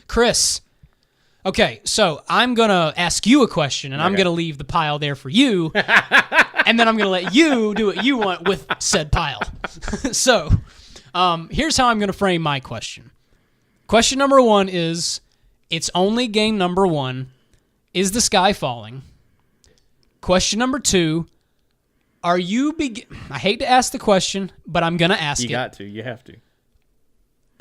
Chris. Okay, so I'm going to ask you a question, and I'm going to leave the pile there for you, and then I'm going to let you do what you want with said pile. So here's how I'm going to frame my question. Question number 1 is, it's only game number 1. Is the sky falling? Question number 2, are you I hate to ask the question, but I'm going to ask it. You have to.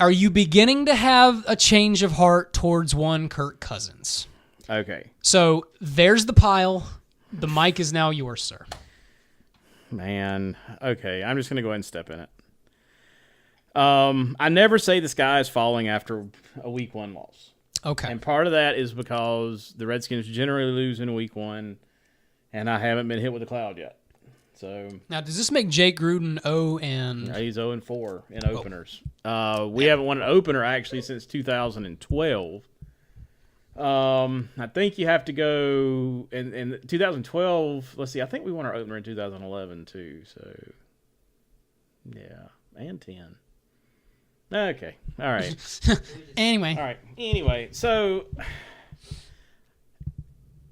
Are you beginning to have a change of heart towards one Kirk Cousins? Okay. So there's the pile. The mic is now yours, sir. Man, okay. I'm just going to go ahead and step in it. I never say the sky is falling after a week 1 loss. Okay. And part of that is because the Redskins generally lose in week 1, and I haven't been hit with a cloud yet. So now, does this make Jay Gruden 0 and? He's 0-4 in openers. We haven't won an opener actually since 2012. I think you have to go in 2012. Let's see. I think we won our opener in 2011 too. So yeah, and 10. Okay. All right. Anyway. All right. Anyway, so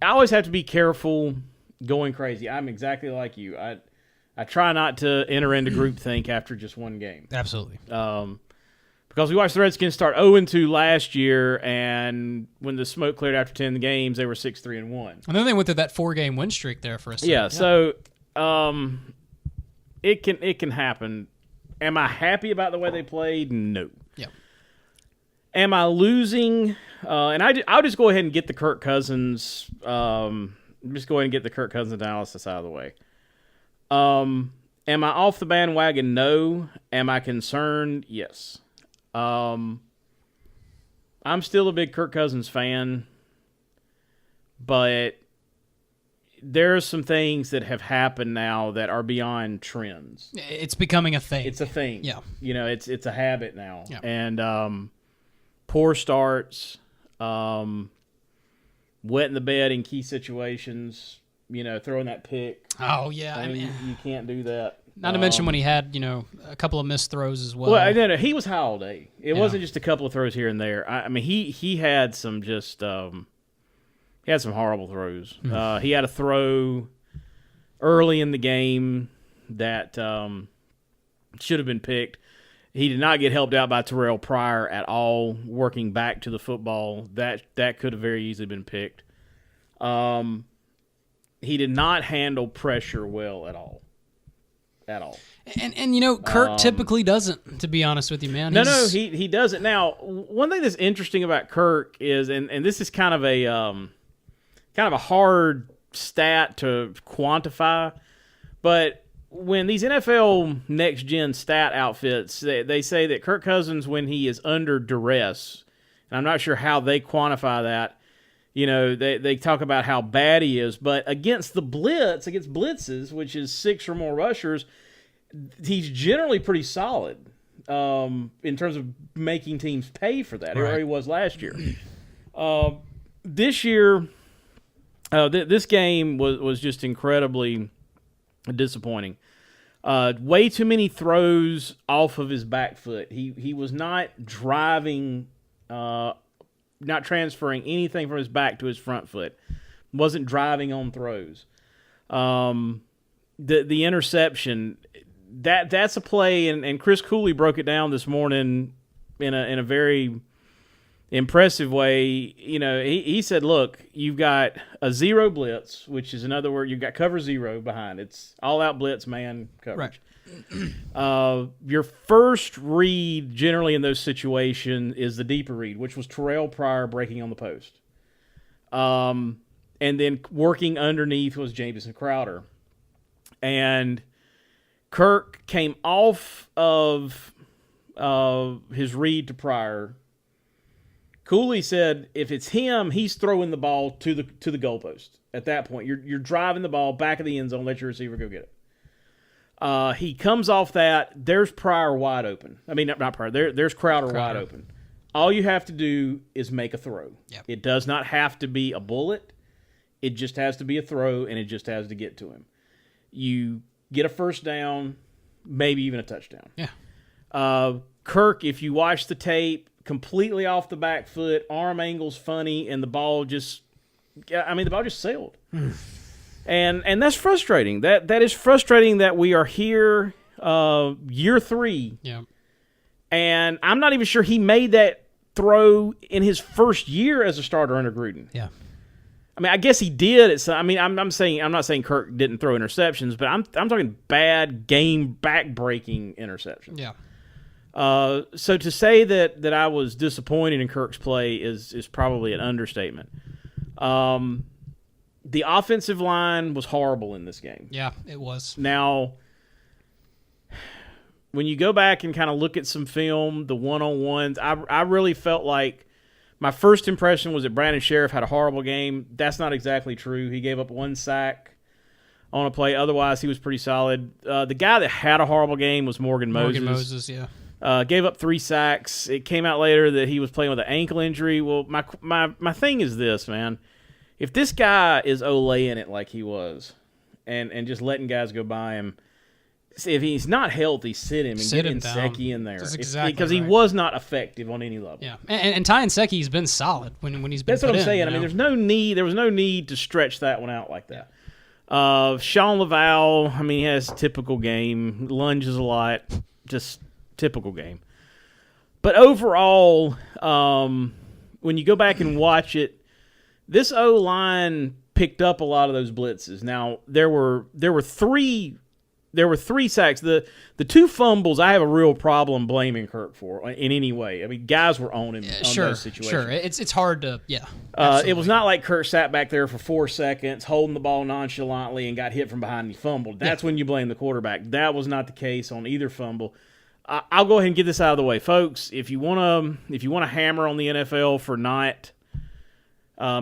I always have to be careful going crazy. I'm exactly like you. I try not to enter into groupthink after just one game. Absolutely. Because we watched the Redskins start 0-2 last year, and when the smoke cleared after 10 games, they were 6-3-1. And then they went through that 4-game win streak there for a second. Yeah. So it can happen. Am I happy about the way they played? No. Yeah. Am I losing? And I'll just go ahead and get the Kirk Cousins. Just go ahead and get the Kirk Cousins analysis out of the way. Am I off the bandwagon? No. Am I concerned? Yes. I'm still a big Kirk Cousins fan, but there are some things that have happened now that are beyond trends. It's becoming a thing. It's a thing. Yeah. You know, it's a habit now. Yeah. And poor starts, wetting the bed in key situations, you know, throwing that pick. Oh, yeah. I mean, you can't do that. Not to mention when he had, a couple of missed throws as well. Well, no, he was high all day. It wasn't just a couple of throws here and there. I mean, he had some just he had some horrible throws. He had a throw early in the game that should have been picked. He did not get helped out by Terrell Pryor at all, working back to the football. That could have very easily been picked. He did not handle pressure well at all. At all. And Kirk typically doesn't, to be honest with you, man. No, he doesn't. Now, one thing that's interesting about Kirk is, and this is kind of a hard stat to quantify, but when these NFL next-gen stat outfits, they say that Kirk Cousins, when he is under duress, and I'm not sure how they quantify that, they talk about how bad he is, but against blitzes, which is 6 or more rushers, he's generally pretty solid in terms of making teams pay for that. Right. Or he was last year. This year, this game was just incredibly disappointing. Way too many throws off of his back foot. He was not driving, not transferring anything from his back to his front foot. Wasn't driving on throws. The interception, that's a play, and Chris Cooley broke it down this morning in a very impressive way. He said, look, you've got a zero blitz, which is another word. You've got cover zero behind. It's all out blitz, man coverage. Right. Your first read generally in those situations is the deeper read, which was Terrell Pryor breaking on the post. And then working underneath was Jamison Crowder. And Kirk came off of his read to Pryor. Cooley said if it's him, he's throwing the ball to the goalpost. At that point, you're driving the ball back of the end zone, let your receiver go get it. He comes off that. There's Pryor wide open. I mean, not Pryor. There's Crowder wide open. All you have to do is make a throw. Yep. It does not have to be a bullet. It just has to be a throw, and it just has to get to him. You get a first down, maybe even a touchdown. Yeah. Kirk, if you watch the tape, completely off the back foot, arm angles funny, and the ball just sailed. And that's frustrating. That is frustrating that we are here year 3. Yeah. And I'm not even sure he made that throw in his first year as a starter under Gruden. Yeah. I mean, I guess he did. I'm not saying Kirk didn't throw interceptions, but I'm talking bad game back-breaking interceptions. Yeah. So to say that I was disappointed in Kirk's play is probably an understatement. The offensive line was horrible in this game. Yeah, it was. Now, when you go back and kind of look at some film, the one-on-ones, I really felt like my first impression was that Brandon Sheriff had a horrible game. That's not exactly true. He gave up 1 sack on a play. Otherwise, he was pretty solid. The guy that had a horrible game was Morgan Moses. Morgan Moses, yeah. Gave up 3 sacks. It came out later that he was playing with an ankle injury. Well, my thing is this, man. If this guy is Olaying it like he was and just letting guys go by him, if he's not healthy, sit him and get Nsekhe in there. Exactly because he was not effective on any level. Yeah, and Ty Nsekhe's been solid when he's been. That's what I'm saying. You know? I mean, there was no need to stretch that one out like that. Sean Laval, I mean, he has typical game, lunges a lot, just typical game. But overall, when you go back and watch it, this O-line picked up a lot of those blitzes. Now there were 3 sacks. The 2 fumbles, I have a real problem blaming Kirk for in any way. I mean, guys were on him on those situations. Sure, it's hard to, it was not like Kirk sat back there for 4 seconds, holding the ball nonchalantly and got hit from behind and he fumbled. That's when you blame the quarterback. That was not the case on either fumble. I'll go ahead and get this out of the way, folks. If you want to hammer on the NFL for not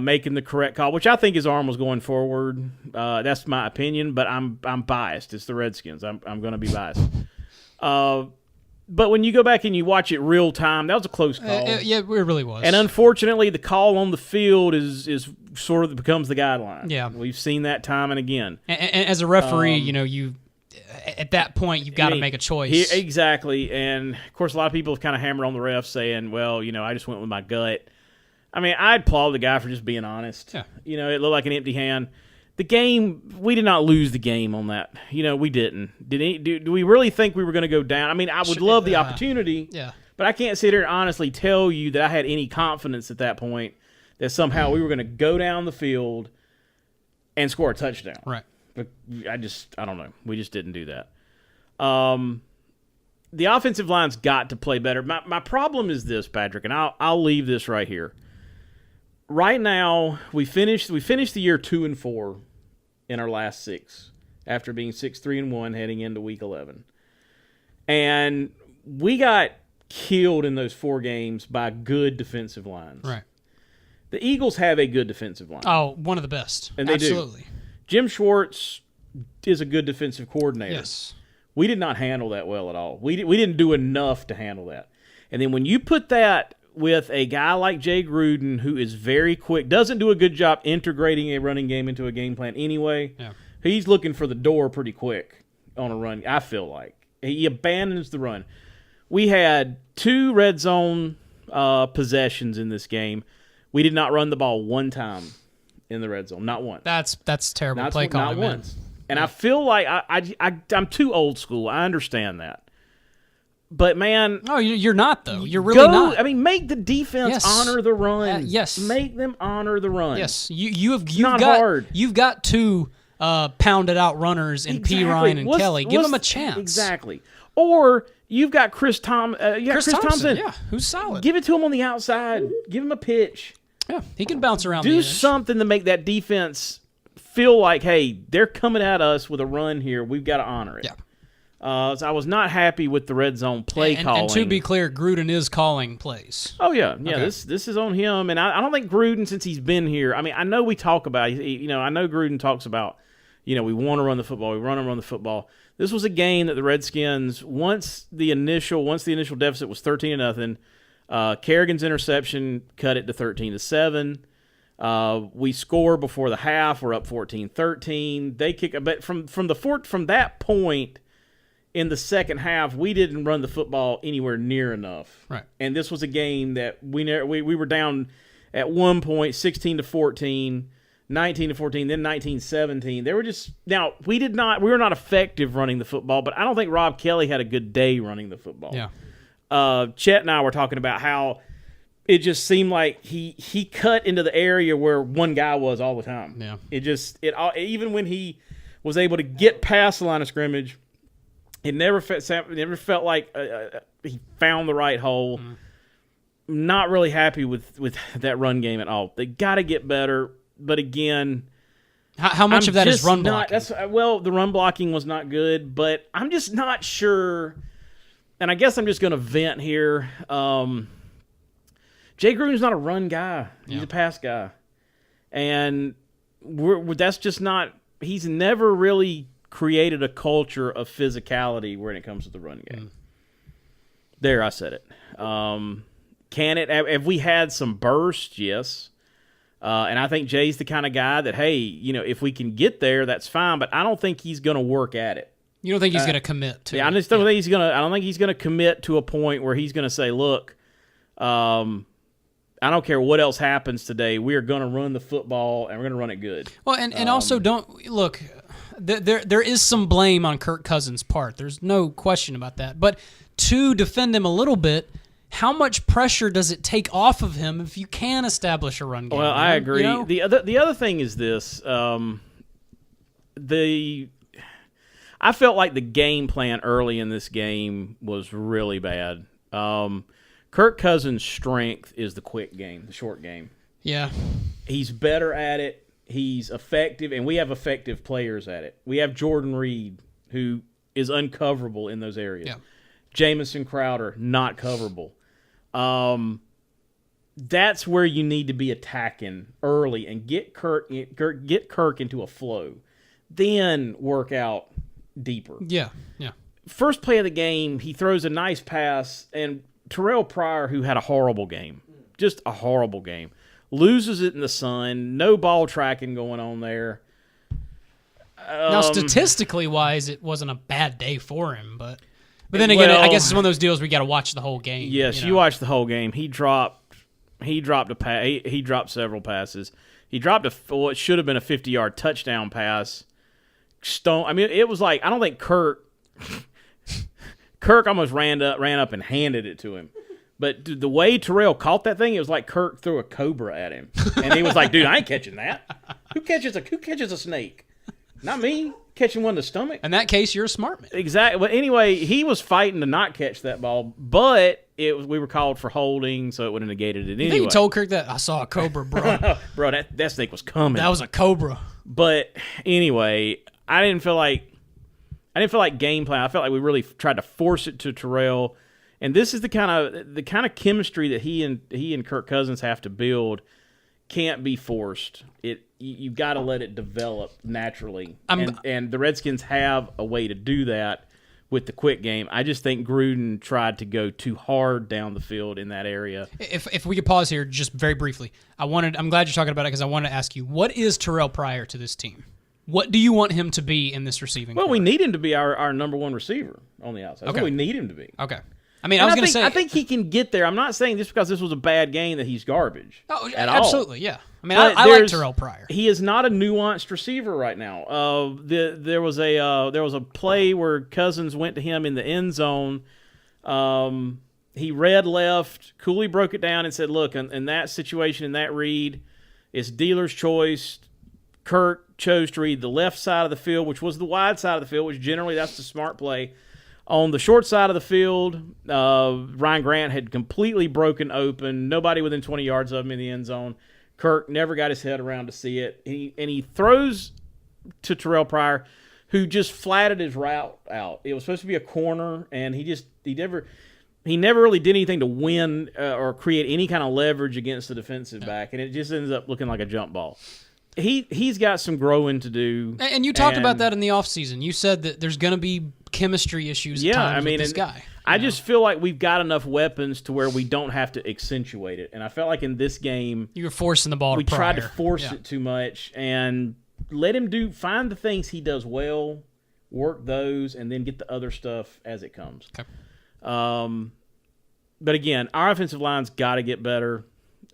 making the correct call, which I think his arm was going forward. That's my opinion, but I'm biased. It's the Redskins. I'm going to be biased. But when you go back and you watch it real time, that was a close call. Yeah, it really was. And unfortunately, the call on the field is sort of becomes the guideline. Yeah, we've seen that time and again. And as a referee, you at that point you've got to make a choice. Exactly. And of course, a lot of people have kind of hammered on the ref, saying, "Well, I just went with my gut." I mean, I applaud the guy for just being honest. Yeah. It looked like an empty hand. The game, we did not lose the game on that. We didn't. Do we really think we were going to go down? I mean, I would love the opportunity. Yeah. But I can't sit here and honestly tell you that I had any confidence at that point that somehow we were going to go down the field and score a touchdown. Right. But I don't know. We just didn't do that. The offensive line's got to play better. My problem is this, Patrick, and I'll leave this right here. Right now, we finished the year 2-4 in our last 6 after being 6-3-1 heading into week 11. And we got killed in those 4 games by good defensive lines. Right. The Eagles have a good defensive line. Oh, one of the best. And they Absolutely. do. Jim Schwartz is a good defensive coordinator. Yes. We did not handle that well at all. We didn't do enough to handle that. And then when you put that with a guy like Jay Gruden, who is very quick, doesn't do a good job integrating a running game into a game plan anyway. Yeah. He's looking for the door pretty quick on a run, I feel like. He abandons the run. We had 2 red zone possessions in this game. We did not run the ball one time in the red zone, not once. That's terrible play calling, not once. And I feel like I'm too old school. I understand that. But, man... No, you're not, though. You're really not. I mean, make the defense honor the run. Yes. Make them honor the run. Yes. You've not got, hard. You've got 2 pounded-out runners in P. Ryan and Kelly. Give them a chance. Exactly. Or you've got Chris Thompson. Yeah, who's solid. Give it to him on the outside. Give him a pitch. Yeah, he can bounce around Do something to make that defense feel like, hey, they're coming at us with a run here. We've got to honor it. Yeah. So I was not happy with the red zone play calling. And to be clear, Gruden is calling plays. Oh, yeah. Okay. This is on him. And I don't think Gruden, since he's been here, I mean, I know we talk about, I know Gruden talks about, we want to run the football. We want to run the football. This was a game that the Redskins, once the initial deficit was 13-0, Kerrigan's interception cut it to 13-7. We score before the half. We're up 14-13. They kick, but from that point, in the second half, we didn't run the football anywhere near enough. Right. And this was a game that we were down at one point 16-14, 19-14, then 19-17. They were just we were not effective running the football, but I don't think Rob Kelly had a good day running the football. Yeah. Chet and I were talking about how it just seemed like he cut into the area where one guy was all the time. Yeah. Even when he was able to get past the line of scrimmage, it never felt like he found the right hole. Not really happy with that run game at all. They got to get better, but again, how much of that is run blocking? The run blocking was not good, but I'm just not sure. And I guess I'm just going to vent here. Jay Gruden's not a run guy. He's a pass guy. And that's just not – he's never really created a culture of physicality when it comes to the run game. There, I said it. Can it – have we had some bursts? Yes. And I think Jay's the kind of guy that, hey, if we can get there, that's fine. But I don't think he's going to work at it. You don't think he's going to commit to it? I just don't think he's going to – I don't think he's going to commit to a point where he's going to say, look, I don't care what else happens today. We are going to run the football, and we're going to run it good. Well, and also don't – look, there is some blame on Kirk Cousins' part. There's no question about that. But to defend him a little bit, how much pressure does it take off of him if you can establish a run game? Well, I agree. The other thing is this. I felt like the game plan early in this game was really bad. Kirk Cousins' strength is the quick game, the short game. Yeah. He's better at it. He's effective, and we have effective players at it. We have Jordan Reed, who is uncoverable in those areas. Yeah. Jamison Crowder, not coverable. That's where you need to be attacking early and get Kirk into a flow. Then work out deeper. Yeah. First play of the game, he throws a nice pass, and Terrell Pryor, who had a horrible game, just a horrible game, loses it in the sun. No ball tracking going on there. Now, statistically wise, it wasn't a bad day for him, but then again, I guess it's one of those deals where you got to watch the whole game. Yes, you watch the whole game. He dropped a pass. He dropped several passes. He dropped what should have been a 50-yard touchdown pass. It was like, I don't think Kirk almost ran up and handed it to him. But the way Terrell caught that thing, it was like Kirk threw a cobra at him. And he was like, dude, I ain't catching that. Who catches a snake? Not me. Catching one in the stomach. In that case, you're a smart man. Exactly. But anyway, he was fighting to not catch that ball, but we were called for holding, so it would have negated it anyway. You think you told Kirk that? I saw a cobra, bro. Bro, that snake was coming. That was a cobra. But anyway, I didn't feel like game plan. I felt like we really tried to force it to Terrell. And this is the kind of chemistry that he and Kirk Cousins have to build. Can't be forced. You've got to let it develop naturally. And the Redskins have a way to do that with the quick game. I just think Gruden tried to go too hard down the field in that area. If we could pause here just very briefly. I'm glad you're talking about it because I wanted to ask you, what is Terrell Pryor to this team? What do you want him to be in this receiving corps? We need him to be our number one receiver on the outside. That's what we need him to be. Okay. I think he can get there. I'm not saying just because this was a bad game that he's garbage. Oh, at absolutely, all. Yeah. I like Terrell Pryor. He is not a nuanced receiver right now. There was a play where Cousins went to him in the end zone. He read left. Cooley broke it down and said, "Look, in that situation, in that read, it's dealer's choice." Kirk chose to read the left side of the field, which was the wide side of the field, which generally that's the smart play. On the short side of the field, Ryan Grant had completely broken open. Nobody within 20 yards of him in the end zone. Kirk never got his head around to see it. He throws to Terrell Pryor, who just flatted his route out. It was supposed to be a corner, and he never really did anything to win or create any kind of leverage against the defensive back, and it just ends up looking like a jump ball. He's got some growing to do. And you talked about that in the offseason. You said that there's going to be chemistry issues at times with this guy. I just feel like we've got enough weapons to where we don't have to accentuate it. And I felt like in this game, you were forcing the ball to Pryor. We tried to force it too much and let him find the things he does well, work those, and then get the other stuff as it comes. Okay. But again, our offensive line's got to get better.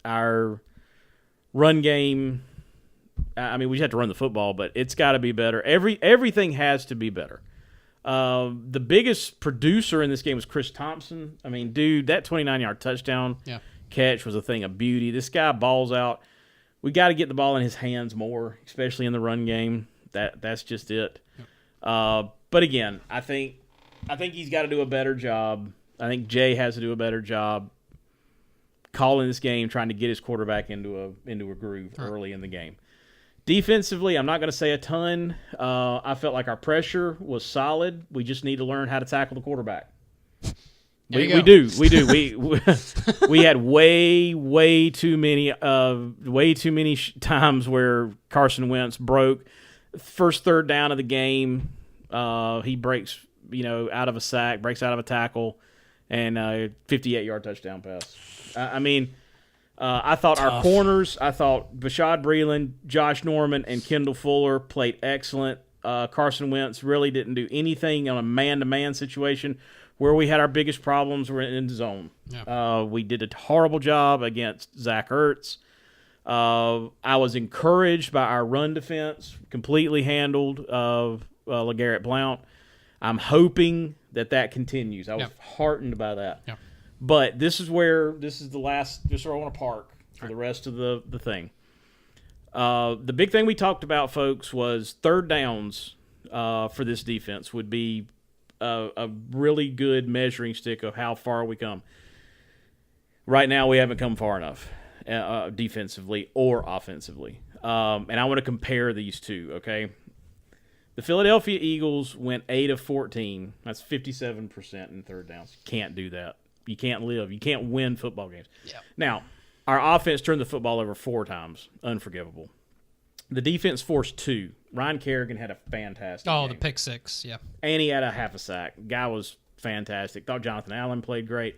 Our run game, I mean, we just have to run the football, but it's got to be better. Everything has to be better. The biggest producer in this game was Chris Thompson. I mean, dude, that 29-yard touchdown catch was a thing of beauty. This guy balls out. We got to get the ball in his hands more, especially in the run game. That's just it. But again, I think he's got to do a better job. I think Jay has to do a better job calling this game, trying to get his quarterback into a groove early in the game. Defensively, I'm not going to say a ton. I felt like our pressure was solid. We just need to learn how to tackle the quarterback. We do. We had way too many times where Carson Wentz broke. First third down of the game, he breaks out of a sack, breaks out of a tackle, and a 58-yard touchdown pass. I thought our corners, Bashad Breeland, Josh Norman, and Kendall Fuller played excellent. Carson Wentz really didn't do anything on a man-to-man situation. Where we had our biggest problems were in the zone. Yeah. We did a horrible job against Zach Ertz. I was encouraged by our run defense, completely handled LeGarrette Blount. I'm hoping that continues. I was heartened by that. Yeah. But this is where I want to park for the rest of the thing. The big thing we talked about, folks, was third downs for this defense would be a really good measuring stick of how far we come. Right now, we haven't come far enough defensively or offensively. And I want to compare these two, okay? The Philadelphia Eagles went 8 of 14. That's 57% in third downs. Can't do that. You can't live. You can't win football games. Yeah. Now, our offense turned the football over 4 times. Unforgivable. The defense forced 2. Ryan Kerrigan had a fantastic game. The pick 6, yeah. And he had a half a sack. Guy was fantastic. Thought Jonathan Allen played great.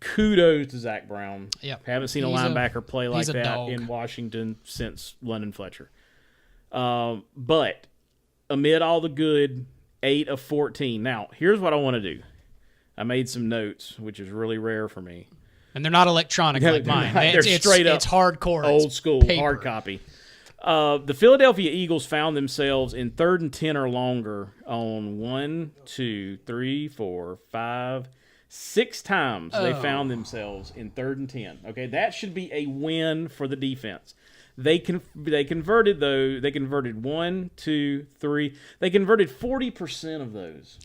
Kudos to Zach Brown. Yep. Haven't seen a linebacker play like that in Washington since London Fletcher. But amid all the good, 8 of 14. Now, here's what I want to do. I made some notes, which is really rare for me. And they're not electronic like mine. They're straight up. It's hardcore. Old school, hard copy. The Philadelphia Eagles found themselves in 3rd and 10 or longer on 1, 2, 3, 4, 5, 6 times. They found themselves in 3rd and 10. Okay, that should be a win for the defense. They converted 1, 2, 3. They converted 40% of those.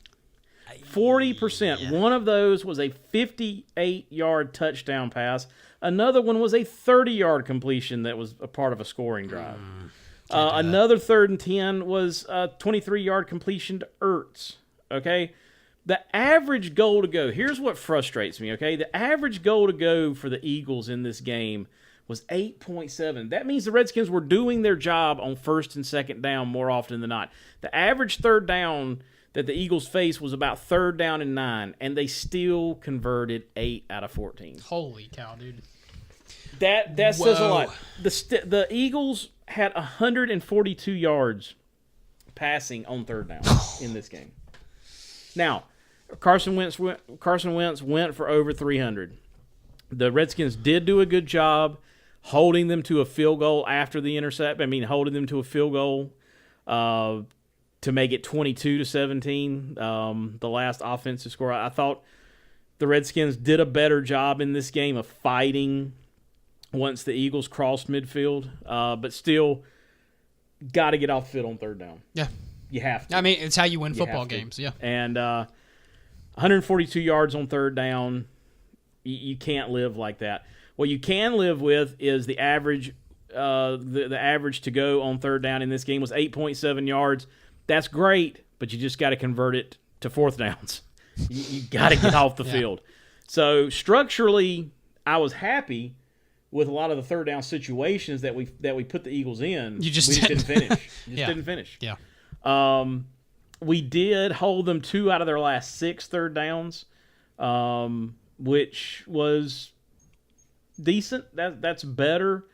40%. Yeah. One of those was a 58-yard touchdown pass. Another one was a 30-yard completion that was a part of a scoring drive. Another 3rd and 10 was a 23-yard completion to Ertz. Okay? The average goal to go, here's what frustrates me, okay? The average goal to go for the Eagles in this game was 8.7. That means the Redskins were doing their job on 1st and 2nd down more often than not. The average third down that the Eagles faced was about 3rd down and 9, and they still converted 8 out of 14. Holy cow, dude. That says a lot. The Eagles had 142 yards passing on 3rd down in this game. Now, Carson Wentz went for over 300. The Redskins did do a good job holding them to a field goal after the intercept. Holding them to a field goal to make it 22-17, the last offensive score. I thought the Redskins did a better job in this game of fighting once the Eagles crossed midfield, but still got to get off the field on 3rd down. Yeah. You have to. It's how you win football games, yeah. And 142 yards on 3rd down, you can't live like that. What you can live with is the average the average to go on 3rd down in this game was 8.7 yards. That's great, but you just got to convert it to 4th downs. You got to get off the field. So structurally, I was happy with a lot of the 3rd down situations that we put the Eagles in. We just didn't finish. Didn't finish. Yeah. We did hold them 2 out of their last 6 3rd downs, which was decent. That's better,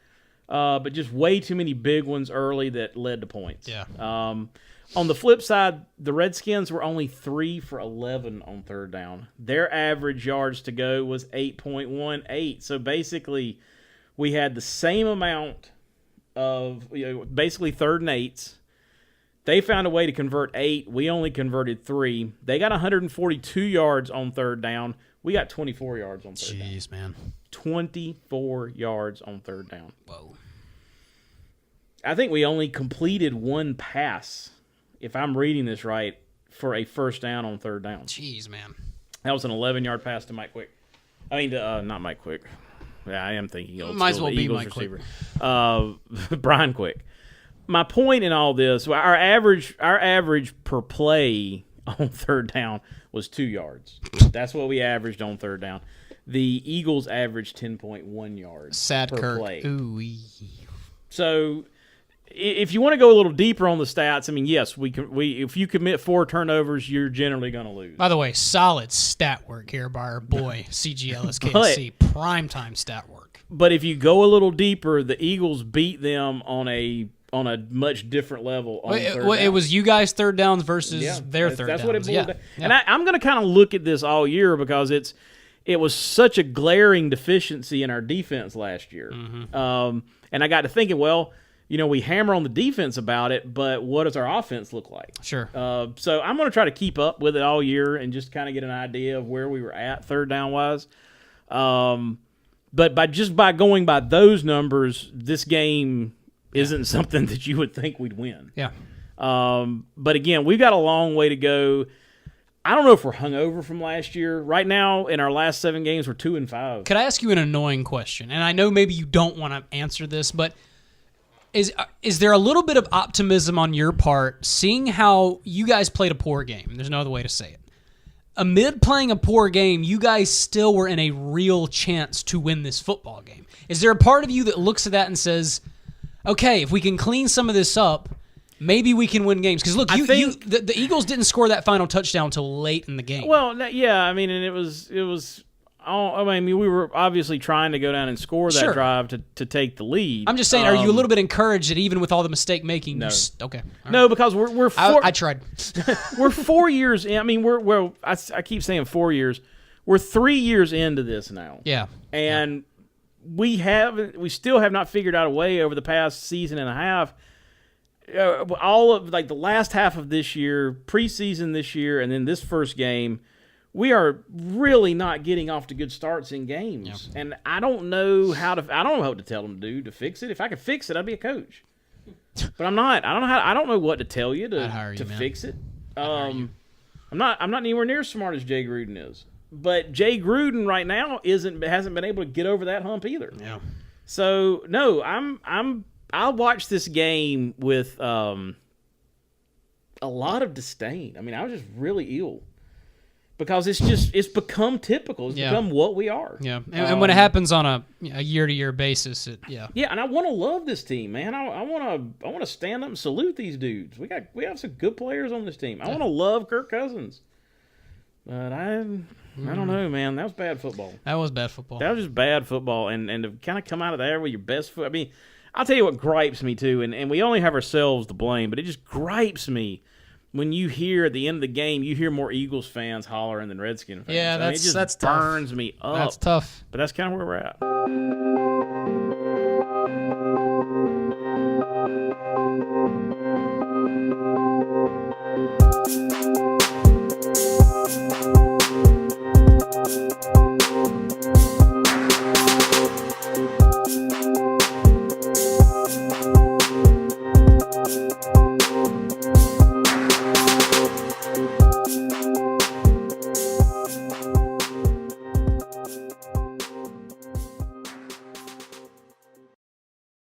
but just way too many big ones early that led to points. Yeah. On the flip side, the Redskins were only 3 for 11 on third down. Their average yards to go was 8.18. So basically, we had the same amount of basically 3rd and 8s. They found a way to convert 8. We only converted 3. They got 142 yards on third down. We got 24 yards on third down. Jeez, man. 24 yards on third down. Whoa. I think we only completed 1 pass, if I'm reading this right, for a first down on third down. Jeez, man. That was an 11-yard pass to Mike Quick. I mean, not Mike Quick. Yeah, I am thinking old Might school, as well be Eagles Mike receiver. Brian Quick. My point in all this, our average per play on third down was 2 yards. That's what we averaged on third down. The Eagles averaged 10.1 yards Sad per Kirk. play. Ooh-wee. So if you want to go a little deeper on the stats, I mean, yes, if you commit 4 turnovers, you're generally going to lose. By the way, solid stat work here by our boy CGLSKC. Primetime stat work. But if you go a little deeper, the Eagles beat them on a much different level on third down. It was you guys' third downs versus their third downs. That's what it boiled down. Yeah. And I'm going to kind of look at this all year because it was such a glaring deficiency in our defense last year. Mm-hmm. And I got to thinking, well, we hammer on the defense about it, but what does our offense look like? Sure. So I'm going to try to keep up with it all year and just kind of get an idea of where we were at third down wise. But by going by those numbers, this game isn't something that you would think we'd win. Yeah. But again, we've got a long way to go. I don't know if we're hungover from last year. Right now, in our last 7 games, we're 2-5. Could I ask you an annoying question? And I know maybe you don't want to answer this, but is there a little bit of optimism on your part, seeing how you guys played a poor game? There's no other way to say it. Amid playing a poor game, you guys still were in a real chance to win this football game. Is there a part of you that looks at that and says, okay, if we can clean some of this up, maybe we can win games? Because look, the Eagles didn't score that final touchdown until late in the game. Well, yeah, I mean, and it was. I mean, we were obviously trying to go down and score that drive to take the lead. I'm just saying, are you a little bit encouraged that even with all the mistake making? No. Okay. No, because we're 4. I tried. We're 4 years in. I mean, I keep saying 4 years. We're 3 years into this now. Yeah. And we still have not figured out a way over the past season and a half. All of the last half of this year, preseason this year, and then this first game, we are really not getting off to good starts in games. Yeah. And I don't know what to tell them to fix it. If I could fix it, I'd be a coach. But I'm not. I don't know what to tell you to fix it. I'm not anywhere near as smart as Jay Gruden is. But Jay Gruden right now hasn't been able to get over that hump either. Yeah. So no, I'll watch this game with a lot of disdain. I mean, I was just really ill because it's become typical. It's become what we are. Yeah, and when it happens on a year-to-year basis, Yeah, and I want to love this team, man. I want to stand up and salute these dudes. We have some good players on this team. I want to love Kirk Cousins, but I don't know, man. That was bad football. That was bad football. That was just bad football, and to kind of come out of there with your best foot. I mean, I'll tell you what gripes me too, and we only have ourselves to blame, but it just gripes me when you hear at the end of the game, you hear more Eagles fans hollering than Redskins fans. Yeah, it just that's burns tough. me up. That's tough. But that's kind of where we're at.